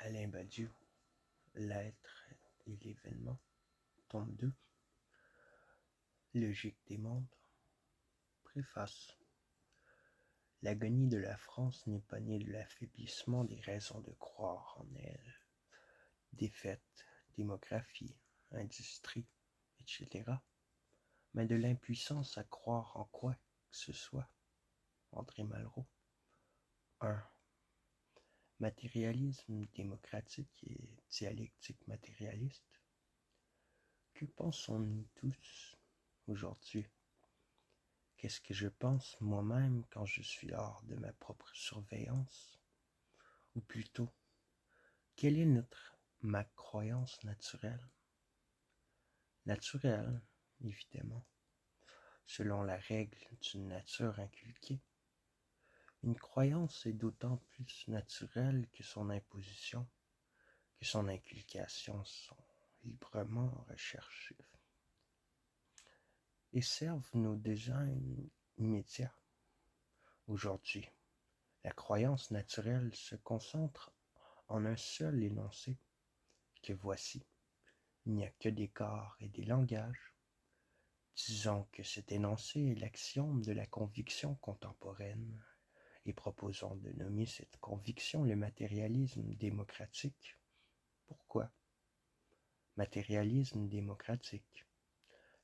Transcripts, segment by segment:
Alain Badiou, L'être et l'événement, tome 2, Logique des mondes. Préface. L'agonie de la France n'est pas née de l'affaiblissement des raisons de croire en elle. Défaite, démographie, industrie, etc. Mais de l'impuissance à croire en quoi que ce soit. André Malraux. 1. Matérialisme démocratique et dialectique matérialiste. Que pensons-nous tous aujourd'hui? Qu'est-ce que je pense moi-même quand je suis hors de ma propre surveillance? Ou plutôt, quelle est ma croyance naturelle? Naturelle, évidemment, selon la règle d'une nature inculquée. Une croyance est d'autant plus naturelle que son imposition, que son inculcation sont librement recherchées et servent nos designs immédiats. Aujourd'hui, la croyance naturelle se concentre en un seul énoncé, que voici. Il n'y a que des corps et des langages. Disons que cet énoncé est l'axiome de la conviction contemporaine, et proposons de nommer cette conviction le matérialisme démocratique. Pourquoi? Matérialisme démocratique.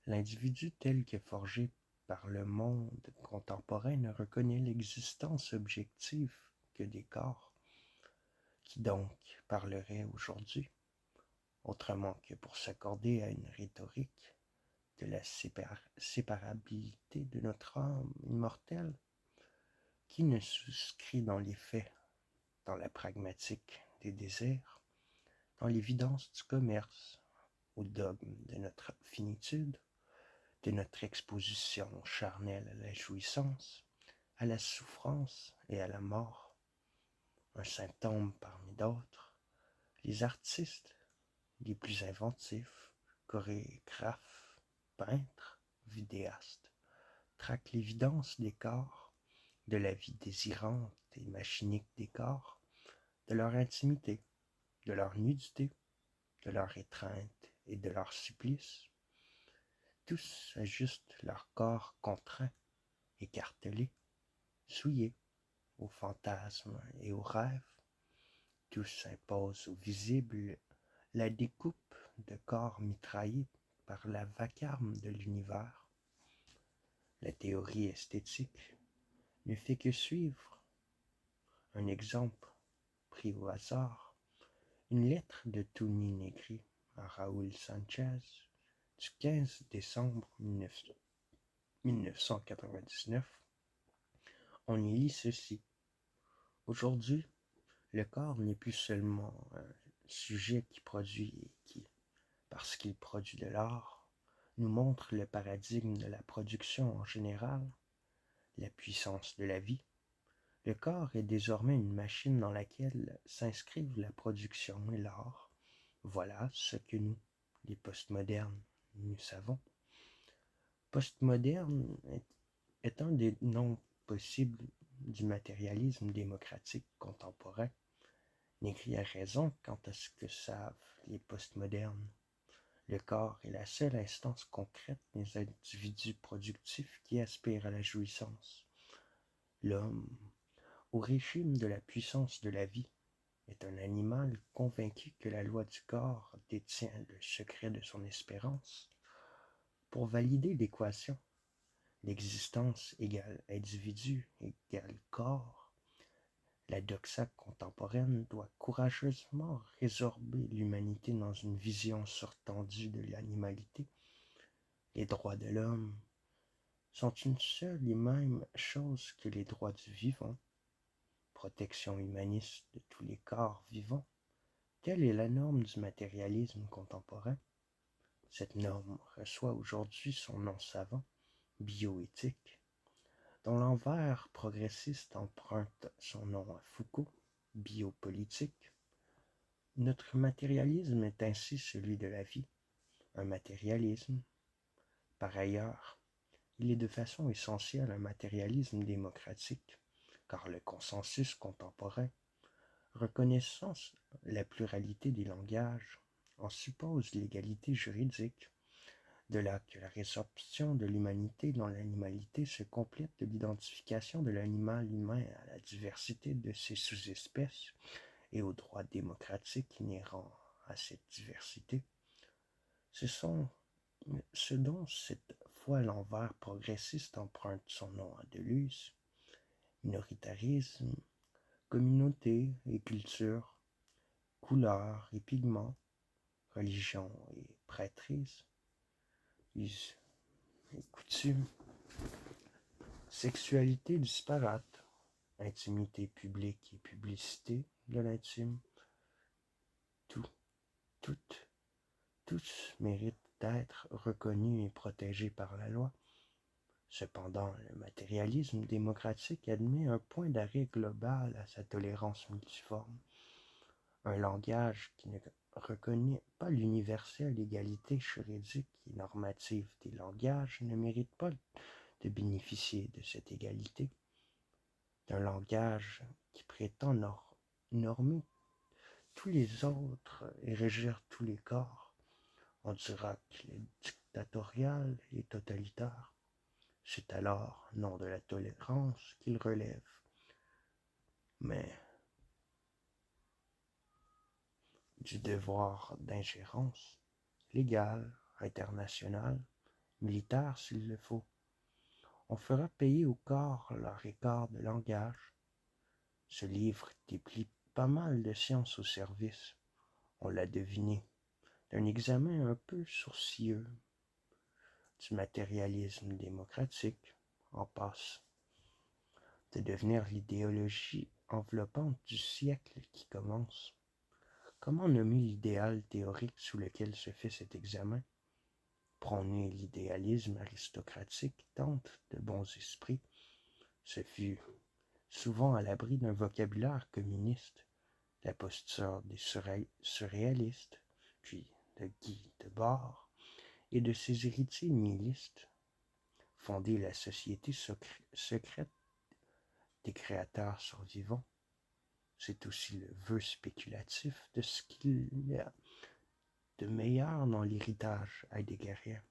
L'individu tel que forgé par le monde contemporain ne reconnaît l'existence objective que des corps. Qui donc parlerait aujourd'hui, autrement que pour s'accorder à une rhétorique de la séparabilité de notre âme immortelle, qui ne souscrit dans les faits, dans la pragmatique des désirs, dans l'évidence du commerce, au dogme de notre finitude, de notre exposition charnelle à la jouissance, à la souffrance et à la mort, un symptôme parmi d'autres, les artistes les plus inventifs, chorégraphes, peintres, vidéastes, traquent l'évidence des corps, de la vie désirante et machinique des corps, de leur intimité, de leur nudité, de leur étreinte et de leur supplice. Tous ajustent leur corps contraint, écartelé, souillé, aux fantasmes et aux rêves. Tous imposent au visible la découpe de corps mitraillés par la vacarme de l'univers. La théorie esthétique ne fait que suivre. Un exemple pris au hasard, une lettre de Tony Negri à Raoul Sanchez du 15 décembre 1999. On y lit ceci. Aujourd'hui, le corps n'est plus seulement un sujet qui produit et qui, parce qu'il produit de l'art, nous montre le paradigme de la production en général, la puissance de la vie. Le corps est désormais une machine dans laquelle s'inscrivent la production et l'art. Voilà ce que nous, les postmodernes, nous savons. Postmoderne est un des noms possibles du matérialisme démocratique contemporain. Negri a raison quant à ce que savent les postmodernes. Le corps est la seule instance concrète des individus productifs qui aspirent à la jouissance. L'homme, au régime de la puissance de la vie, est un animal convaincu que la loi du corps détient le secret de son espérance. Pour valider l'équation, l'existence égale individu égale corps, la doxa contemporaine doit courageusement résorber l'humanité dans une vision surtendue de l'animalité. Les droits de l'homme sont une seule et même chose que les droits du vivant, protection humaniste de tous les corps vivants. Telle est la norme du matérialisme contemporain. Cette norme reçoit aujourd'hui son nom savant, bioéthique, dont l'envers progressiste emprunte son nom à Foucault, biopolitique. Notre matérialisme est ainsi celui de la vie, un matérialisme. Par ailleurs, il est de façon essentielle un matérialisme démocratique, car le consensus contemporain Reconnaissant la pluralité des langages, on suppose l'égalité juridique, de là que la résorption de l'humanité dans l'animalité se complète de l'identification de l'animal humain à la diversité de ses sous-espèces et aux droits démocratiques inhérents à cette diversité. Ce dont cette foi l'envers progressiste emprunte son nom à Deleuze: minoritarisme, communauté et culture, couleur et pigments, religion et prêtrise, us et coutumes, sexualité disparate, intimité publique et publicité de l'intime, tous méritent d'être reconnus et protégés par la loi. Cependant, le matérialisme démocratique admet un point d'arrêt global à sa tolérance multiforme. Un langage qui ne reconnaît pas l'universelle égalité juridique et normative des langages ne mérite pas de bénéficier de cette égalité. D'un langage qui prétend normer tous les autres et régir tous les corps, on dira qu'il est dictatorial et totalitaire. C'est alors non de la tolérance qu'il relève, mais du devoir d'ingérence, légale, internationale, militaire s'il le faut. On fera payer au corps leur écart de langage. Ce livre déplie pas mal de sciences au service, on l'a deviné, d'un examen un peu sourcilleux du matérialisme démocratique, en passe de devenir l'idéologie enveloppante du siècle qui commence. Comment nommer l'idéal théorique sous lequel se fait cet examen? Prôner l'idéalisme aristocratique tente de bons esprits. Ce fut souvent à l'abri d'un vocabulaire communiste, la posture des surréalistes, puis de Guy Debord et de ses héritiers nihilistes, fonder la société secrète des créateurs survivants. C'est aussi le vœu spéculatif de ce qu'il y a de meilleur dans l'héritage heideggerien,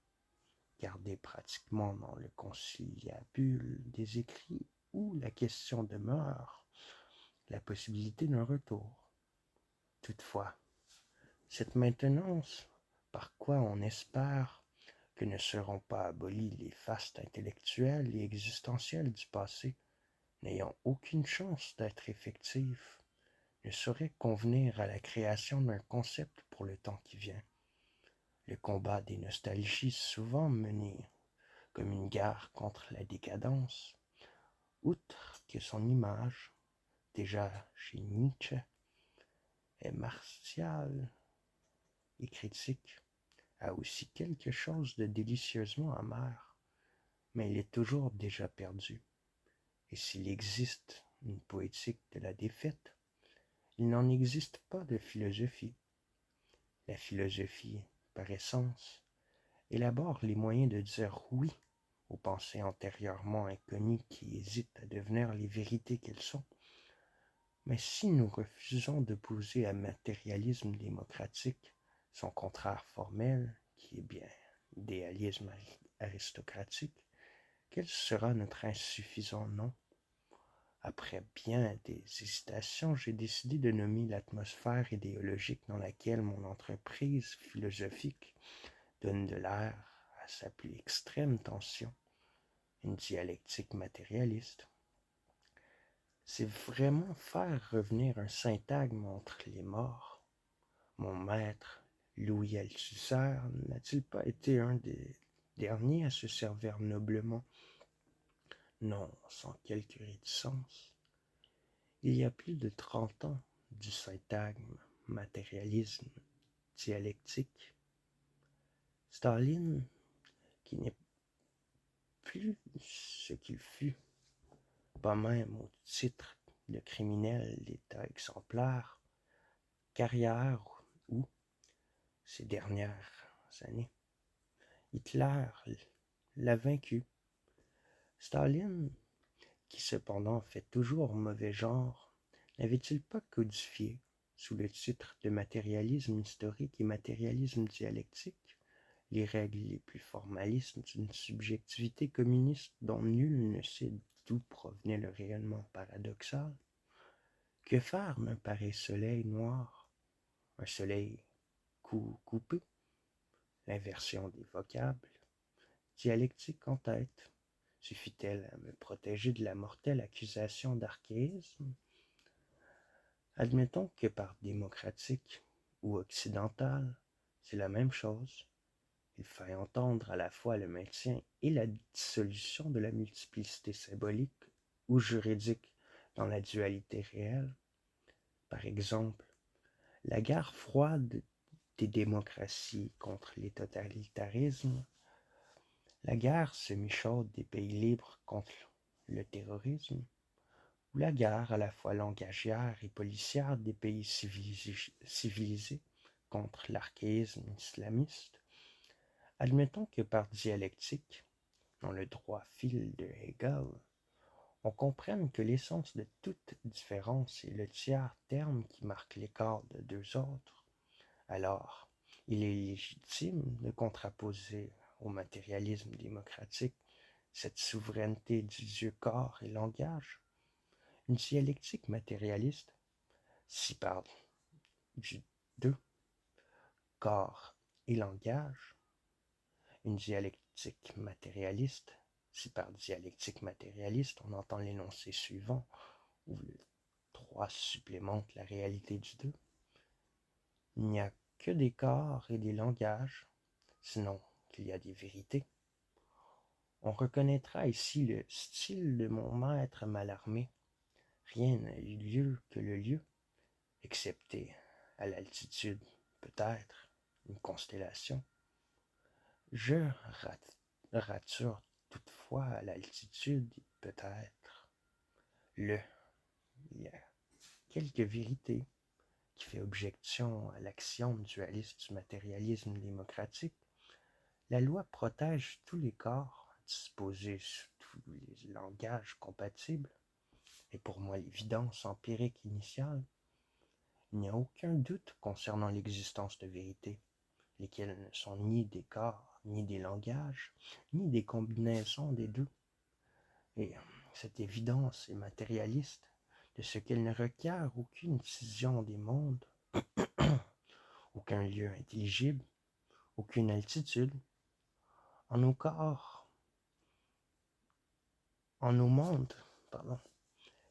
gardé pratiquement dans le conciliabule des écrits où la question demeure la possibilité d'un retour. Toutefois, cette maintenance, par quoi on espère que ne seront pas abolis les fastes intellectuels et existentiels du passé, n'ayant aucune chance d'être effective, ne saurait convenir à la création d'un concept pour le temps qui vient. Le combat des nostalgies souvent mené comme une guerre contre la décadence, outre que son image, déjà chez Nietzsche, est martiale et critique, a aussi quelque chose de délicieusement amer, mais il est toujours déjà perdu. Et s'il existe une poétique de la défaite, il n'en existe pas de philosophie. La philosophie, par essence, élabore les moyens de dire oui aux pensées antérieurement inconnues qui hésitent à devenir les vérités qu'elles sont. Mais si nous refusons d'opposer à matérialisme démocratique son contraire formel, qui est bien idéalisme aristocratique, quel sera notre insuffisant nom? Après bien des hésitations, j'ai décidé de nommer l'atmosphère idéologique dans laquelle mon entreprise philosophique donne de l'air à sa plus extrême tension, une dialectique matérialiste. C'est vraiment faire revenir un syntagme entre les morts. Mon maître, Louis Althusser, n'a-t-il pas été un des derniers à se servir noblement? Non, sans quelque réticence. Il y a plus de 30 ans, du syntagme matérialisme dialectique. Staline, qui n'est plus ce qu'il fut, pas même au titre de criminel d'état exemplaire, carrière ou, ces dernières années, Hitler l'a vaincu. Staline, qui cependant fait toujours mauvais genre, n'avait-il pas codifié, sous le titre de matérialisme historique et matérialisme dialectique, les règles les plus formalistes d'une subjectivité communiste dont nul ne sait d'où provenait le rayonnement paradoxal? Que faire d'un pareil soleil noir, un soleil coupé, l'inversion des vocables, dialectique en tête, suffit-elle à me protéger de la mortelle accusation d'archaïsme? Admettons que par démocratique ou occidental, c'est la même chose. Il faille entendre à la fois le maintien et la dissolution de la multiplicité symbolique ou juridique dans la dualité réelle. Par exemple, la guerre froide des démocraties contre les totalitarismes, la guerre semi-chaude des pays libres contre le terrorisme, ou la guerre à la fois langagière et policière des pays civilisés contre l'archaïsme islamiste. Admettons que par dialectique, dans le droit fil de Hegel, on comprenne que l'essence de toute différence est le tiers terme qui marque l'écart de deux autres. Alors, il est légitime de contraposer au matérialisme démocratique cette souveraineté du Dieu corps et langage. Une dialectique matérialiste, si par du deux, corps et langage, une dialectique matérialiste, si par dialectique matérialiste on entend l'énoncé suivant, où le 3 supplémente la réalité du 2, il n'y a que des corps et des langages, sinon qu'il y a des vérités. On reconnaîtra ici le style de mon maître Mallarmé. Rien n'a eu lieu que le lieu, excepté à l'altitude, peut-être, une constellation. Je rature toutefois à l'altitude, peut-être. Il y a quelques vérités qui fait objection à l'axiome dualiste du matérialisme démocratique. La loi protège tous les corps, disposés sous tous les langages compatibles, et pour moi l'évidence empirique initiale. Il n'y a aucun doute concernant l'existence de vérités, lesquelles ne sont ni des corps, ni des langages, ni des combinaisons des deux. Et cette évidence est matérialiste, de ce qu'elle ne requiert aucune décision des mondes, aucun lieu intelligible, aucune altitude. En nos corps, en nos mondes,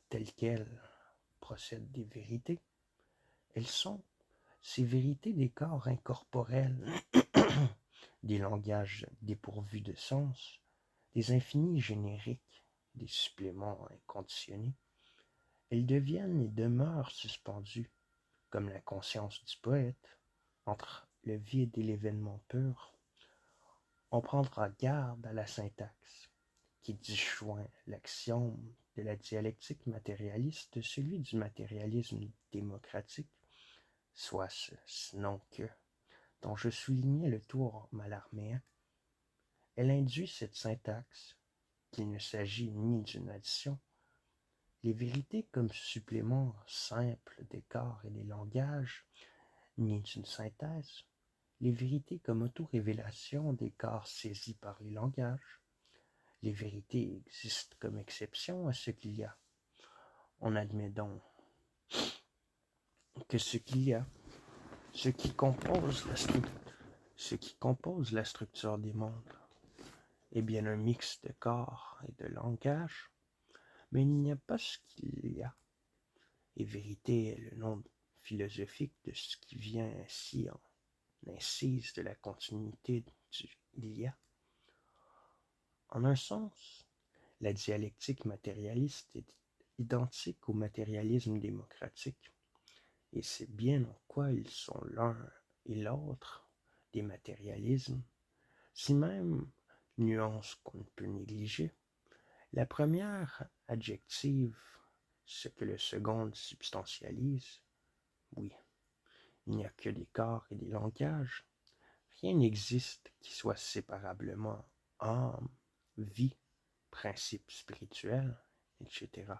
tels quels procèdent des vérités, elles sont ces vérités des corps incorporels, des langages dépourvus de sens, des infinis génériques, des suppléments inconditionnés. Elles deviennent et demeurent suspendues, comme la conscience du poète, entre le vide et l'événement pur. On prendra garde à la syntaxe, qui disjoint l'axiome de la dialectique matérialiste de celui du matérialisme démocratique, soit ce sinon que, dont je soulignais le tour mallarméen. Elle induit cette syntaxe, qu'il ne s'agit ni d'une addition, les vérités comme supplément simple des corps et des langages, ni d'une synthèse, les vérités comme auto-révélation des corps saisis par les langages. Les vérités existent comme exception à ce qu'il y a. On admet donc que ce qu'il y a, ce qui compose la structure des mondes, est bien un mix de corps et de langage, mais il n'y a pas ce qu'il y a. Et vérité est le nom philosophique de ce qui vient ainsi en incise de la continuité du il y a. En un sens, la dialectique matérialiste est identique au matérialisme démocratique, et c'est bien en quoi ils sont l'un et l'autre des matérialismes, si même, nuance qu'on ne peut négliger, la première adjective ce que le second substantialise. Oui, il n'y a que des corps et des langages. Rien n'existe qui soit séparablement âme, vie, principe spirituel, etc.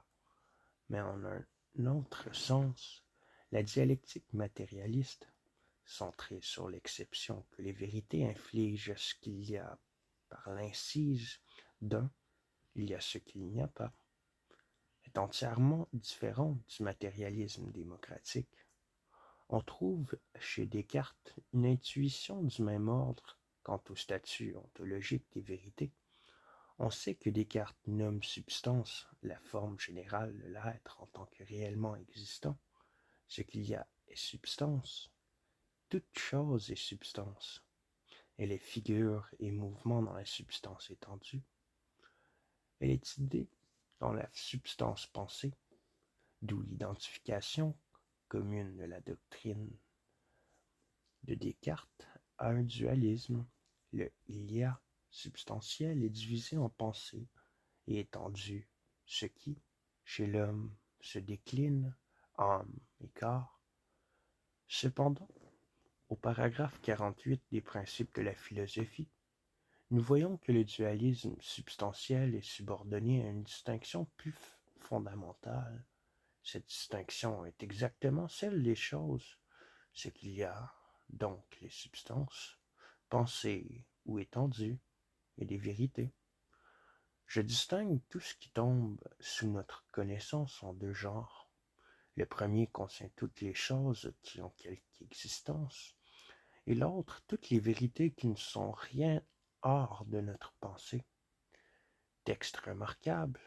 Mais en un autre sens, la dialectique matérialiste, centrée sur l'exception que les vérités infligent à ce qu'il y a par l'incise d'un, il y a ce qu'il n'y a pas, est entièrement différente du matérialisme démocratique. On trouve chez Descartes une intuition du même ordre quant au statut ontologique des vérités. On sait que Descartes nomme substance la forme générale de l'être en tant que réellement existant. Ce qu'il y a est substance. Toute chose est substance. Elle est figure et mouvement dans la substance étendue. Elle est idée dans la substance pensée, d'où l'identification commune de la doctrine de Descartes à un dualisme. Le il y a substantiel est divisé en pensée et étendu, ce qui, chez l'homme, se décline, âme et corps. Cependant, au paragraphe 48 des Principes de la philosophie, nous voyons que le dualisme substantiel est subordonné à une distinction plus fondamentale. Cette distinction est exactement celle des choses, ce qu'il y a, donc les substances, pensées ou étendues, et des vérités. Je distingue tout ce qui tombe sous notre connaissance en deux genres. Le premier contient toutes les choses qui ont quelque existence, et l'autre toutes les vérités qui ne sont rien hors de notre pensée. Texte remarquable.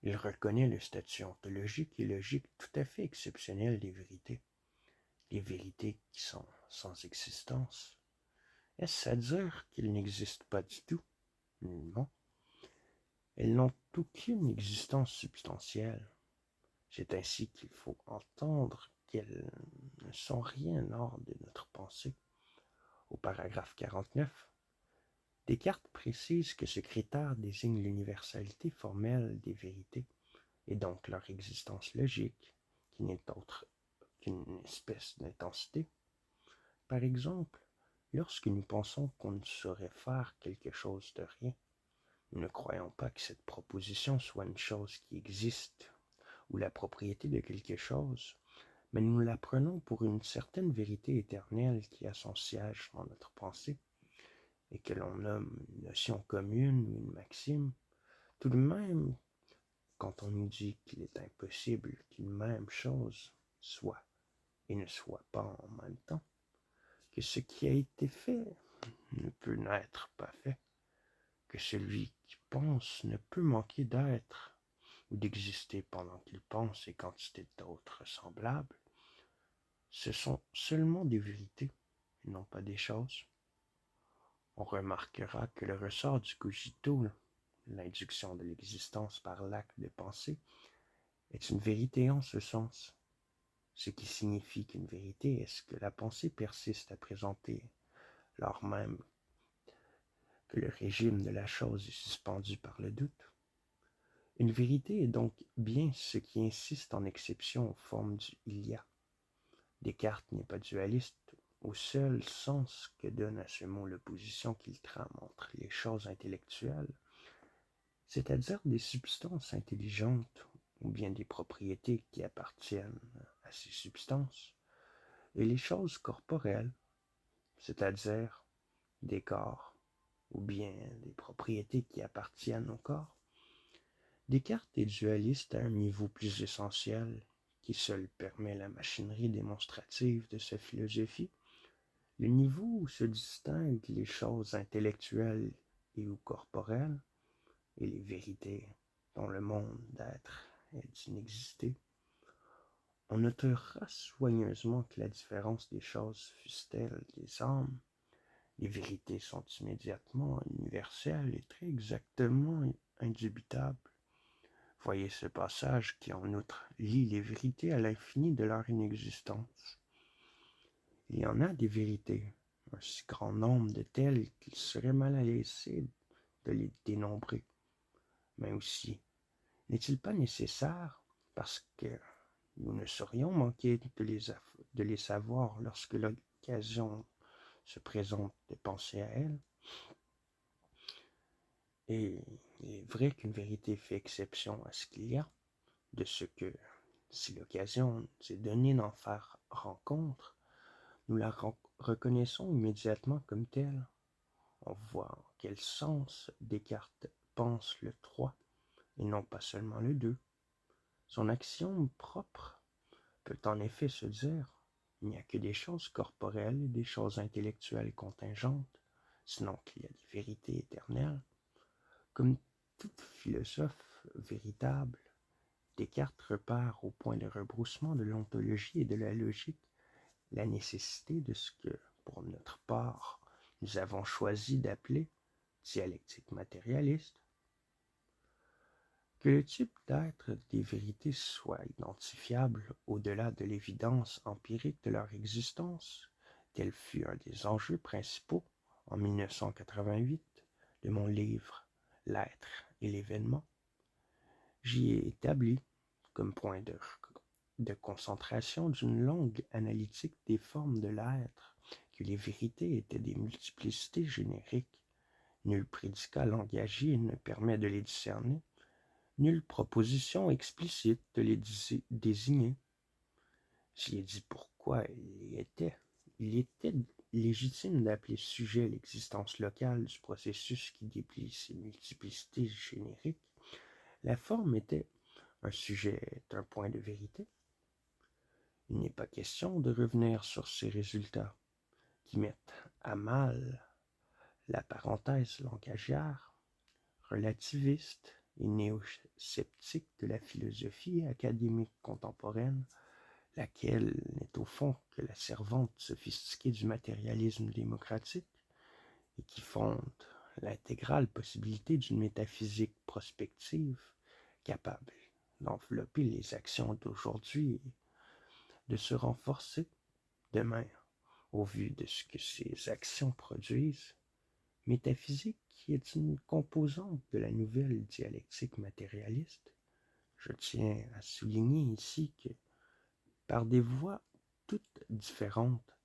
Il reconnaît le statut ontologique et logique tout à fait exceptionnel des vérités. Les vérités qui sont sans existence. Est-ce à dire qu'elles n'existent pas du tout? Non. Elles n'ont aucune existence substantielle. C'est ainsi qu'il faut entendre qu'elles ne sont rien hors de notre pensée. Au paragraphe 49, Descartes précise que ce critère désigne l'universalité formelle des vérités, et donc leur existence logique, qui n'est autre qu'une espèce d'intensité. Par exemple, lorsque nous pensons qu'on ne saurait faire quelque chose de rien, nous ne croyons pas que cette proposition soit une chose qui existe ou la propriété de quelque chose, mais nous la prenons pour une certaine vérité éternelle qui a son siège dans notre pensée et que l'on nomme une notion commune ou une maxime. Tout de même, quand on nous dit qu'il est impossible qu'une même chose soit et ne soit pas en même temps, que ce qui a été fait ne peut n'être pas fait, que celui qui pense ne peut manquer d'être ou d'exister pendant qu'il pense et quantité d'autres semblables, ce sont seulement des vérités et non pas des choses. On remarquera que le ressort du cogito, l'induction de l'existence par l'acte de penser, est une vérité en ce sens, ce qui signifie qu'une vérité est ce que la pensée persiste à présenter, lors même que le régime de la chose est suspendu par le doute. Une vérité est donc bien ce qui insiste en exception aux formes du il y a. Descartes n'est pas dualiste au seul sens que donne à ce mot l'opposition qu'il trame entre les choses intellectuelles, c'est-à-dire des substances intelligentes ou bien des propriétés qui appartiennent à ces substances, et les choses corporelles, c'est-à-dire des corps ou bien des propriétés qui appartiennent au corps. Descartes est dualiste à un niveau plus essentiel, qui seul permet la machinerie démonstrative de sa philosophie, le niveau où se distinguent les choses intellectuelles et ou corporelles, et les vérités dont le monde d'être est d'inexister. On notera soigneusement que la différence des choses fût-elle des âmes, les vérités sont immédiatement universelles et très exactement indubitables. Voyez ce passage qui, en outre, lie les vérités à l'infini de leur inexistence. Il y en a des vérités, un si grand nombre de telles qu'il serait mal à laisser de les dénombrer. Mais aussi, n'est-il pas nécessaire, parce que nous ne saurions manquer de les savoir lorsque l'occasion se présente de penser à elles? Et il est vrai qu'une vérité fait exception à ce qu'il y a, de ce que Si l'occasion s'est donnée d'en faire rencontre, nous la reconnaissons immédiatement comme telle. On voit en quel sens Descartes pense le 3 et non pas seulement le 2. Son axiome propre peut en effet se dire: il n'y a que des choses corporelles et des choses intellectuelles contingentes, sinon qu'il y a des vérités éternelles. Comme tout philosophe véritable, Descartes repère au point de rebroussement de l'ontologie et de la logique la nécessité de ce que, pour notre part, nous avons choisi d'appeler dialectique matérialiste. Que le type d'être des vérités soit identifiable au-delà de l'évidence empirique de leur existence, tel fut un des enjeux principaux en 1988 de mon livre L'être et l'événement, j'y ai établi comme point de concentration d'une longue analytique des formes de l'être que les vérités étaient des multiplicités génériques. Nul prédicat langagier ne permet de les discerner, nulle proposition explicite de les désigner. J'y ai dit pourquoi il était légitime d'appeler sujet l'existence locale du processus qui déplie ces multiplicités génériques. La forme était un sujet, un point de vérité. Il n'est pas question de revenir sur ces résultats qui mettent à mal la parenthèse langagière, relativiste et néo-sceptique de la philosophie académique contemporaine, laquelle n'est au fond que la servante sophistiquée du matérialisme démocratique et qui fonde l'intégrale possibilité d'une métaphysique prospective capable d'envelopper les actions d'aujourd'hui et de se renforcer demain au vu de ce que ces actions produisent. Métaphysique qui est une composante de la nouvelle dialectique matérialiste. Je tiens à souligner ici que, par des voies toutes différentes,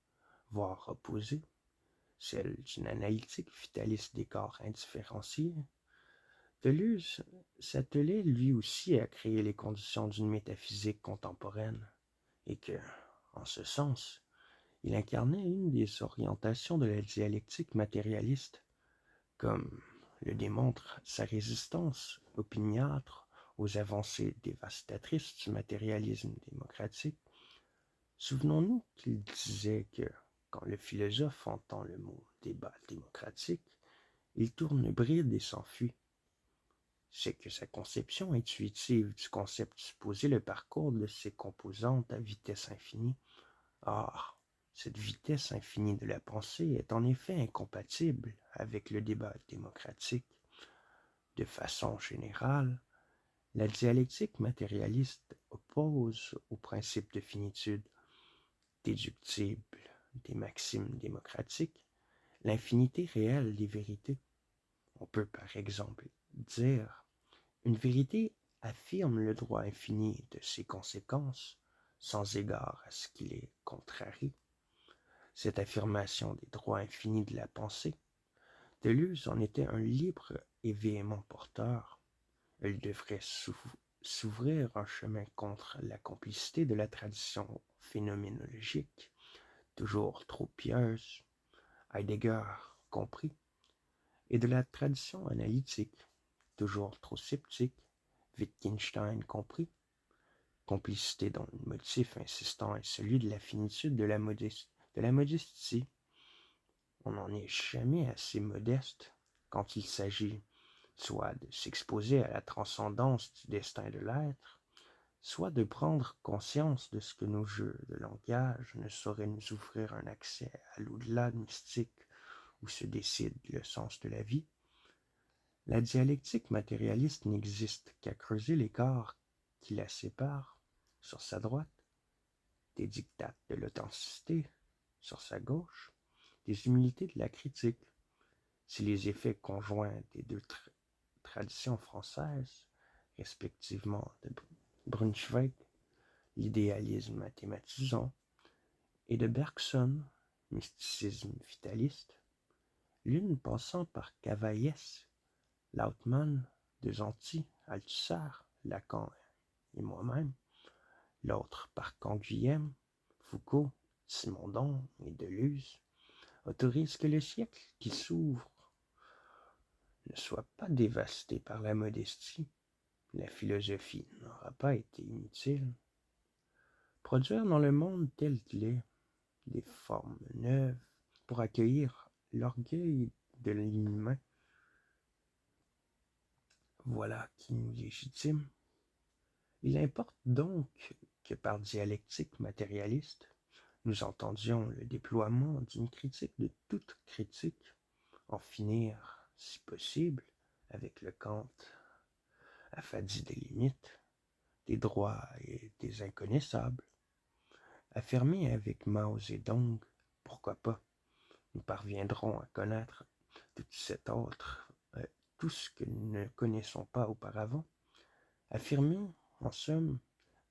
voire opposées, celle d'une analytique vitaliste des corps indifférenciés, Deleuze s'attelait lui aussi à créer les conditions d'une métaphysique contemporaine, et que, en ce sens, il incarnait une des orientations de la dialectique matérialiste, comme le démontre sa résistance opiniâtre aux avancées dévastatrices du matérialisme démocratique. Souvenons-nous qu'il disait que, quand le philosophe entend le mot débat démocratique, il tourne bride et s'enfuit. C'est que sa conception intuitive du concept supposait le parcours de ses composantes à vitesse infinie. Or, cette vitesse infinie de la pensée est en effet incompatible avec le débat démocratique. De façon générale, la dialectique matérialiste oppose au principe de finitude déductible des maximes démocratiques l'infinité réelle des vérités. On peut par exemple dire: une vérité affirme le droit infini de ses conséquences sans égard à ce qui les contrarie. Cette affirmation des droits infinis de la pensée, Deleuze en était un libre et véhément porteur. Elle devrait s'ouvrir un chemin contre la complicité de la tradition phénoménologique, toujours trop pieuse, Heidegger compris, et de la tradition analytique, toujours trop sceptique, Wittgenstein compris, complicité dont le motif insistant est celui de la finitude de la modestie. On n'en est jamais assez modeste quand il s'agit soit de s'exposer à la transcendance du destin de l'être, soit de prendre conscience de ce que nos jeux de langage ne sauraient nous ouvrir un accès à l'au-delà mystique où se décide le sens de la vie. La dialectique matérialiste n'existe qu'à creuser l'écart qui la sépare sur sa droite, des dictats de l'authenticité sur sa gauche, des humilités de la critique. Si les effets conjoints des deux traditions françaises, respectivement de Brunswick, l'idéalisme mathématisant, et de Bergson, mysticisme vitaliste, l'une passant par Cavaillès, Lautmann, De Gentil, Althusser, Lacan et moi-même, L'autre, par Canguilhem, Foucault, Simondon et Deleuze, autorise que le siècle qui s'ouvre ne soit pas dévasté par la modestie. La philosophie n'aura pas été inutile. Produire dans le monde tel qu'il est des formes neuves pour accueillir l'orgueil de l'inhumain, voilà qui nous légitime. Il importe donc que par dialectique matérialiste, nous entendions le déploiement d'une critique de toute critique, en finir, si possible, avec le Kant affadi des limites, des droits et des inconnaissables. Affirmer avec Mao Zedong, pourquoi pas, nous parviendrons à connaître tout ce que nous ne connaissons pas auparavant. Affirmer, en somme,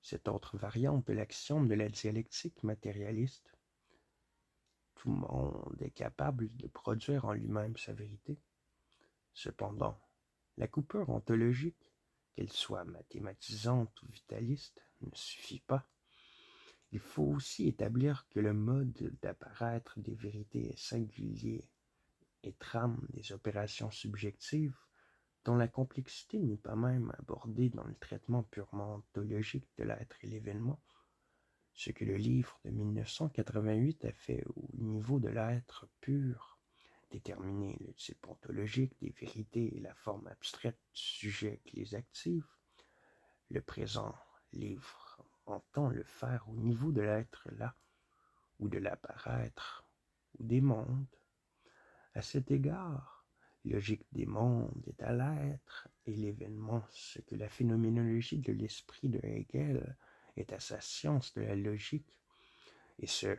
cette autre variante de l'axiome de la dialectique matérialiste. Tout le monde est capable de produire en lui-même sa vérité. Cependant, la coupure ontologique, qu'elle soit mathématisante ou vitaliste, ne suffit pas. Il faut aussi établir que le mode d'apparaître des vérités est singulier et trame des opérations subjectives dont la complexité n'est pas même abordée dans le traitement purement ontologique de l'être et l'événement, ce que le livre de 1988 a fait au niveau de l'être pur, déterminer le type ontologique des vérités et la forme abstraite du sujet qui les active. Le présent livre entend le faire au niveau de l'être là, ou de l'apparaître, ou des mondes. À cet égard, logique des mondes est à l'être et l'événement, ce que la phénoménologie de l'esprit de Hegel est à sa science de la logique, et ce,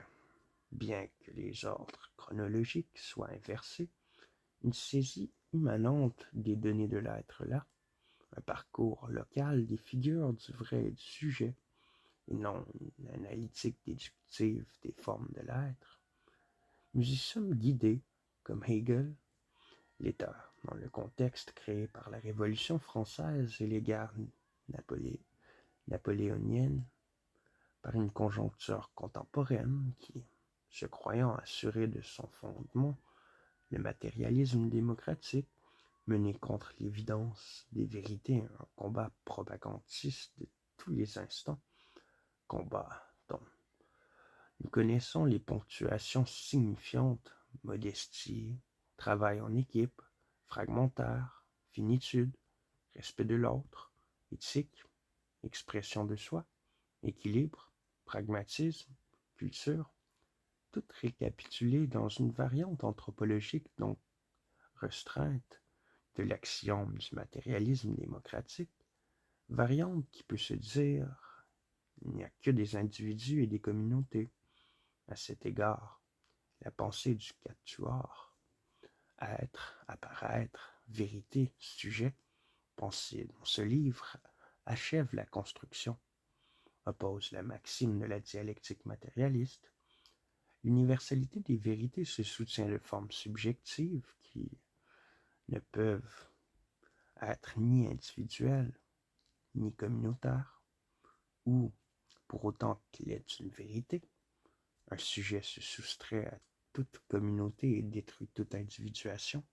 bien que les ordres chronologiques soient inversés, une saisie immanente des données de l'être là, un parcours local des figures du vrai et du sujet, et non une analytique déductive des formes de l'être. Nous y sommes guidés, comme Hegel, l'État, dans le contexte créé par la Révolution française et les guerres napoléoniennes, par une conjoncture contemporaine qui, se croyant assurée de son fondement, le matérialisme démocratique, mené contre l'évidence des vérités, un combat propagandiste de tous les instants, combat dont nous connaissons les ponctuations signifiantes: modestie, travail en équipe, fragmentaire, finitude, respect de l'autre, éthique, expression de soi, équilibre, pragmatisme, culture, toutes récapitulées dans une variante anthropologique donc restreinte de l'axiome du matérialisme démocratique, variante qui peut se dire: il n'y a que des individus et des communautés. À cet égard, la pensée du quatuor, être, apparaître, vérité, sujet, pensée dans ce livre, achève la construction, oppose la maxime de la dialectique matérialiste. L'universalité des vérités se soutient de formes subjectives qui ne peuvent être ni individuelles, ni communautaires, ou, pour autant qu'il est une vérité, un sujet se soustrait à toute communauté et détruit toute individuation.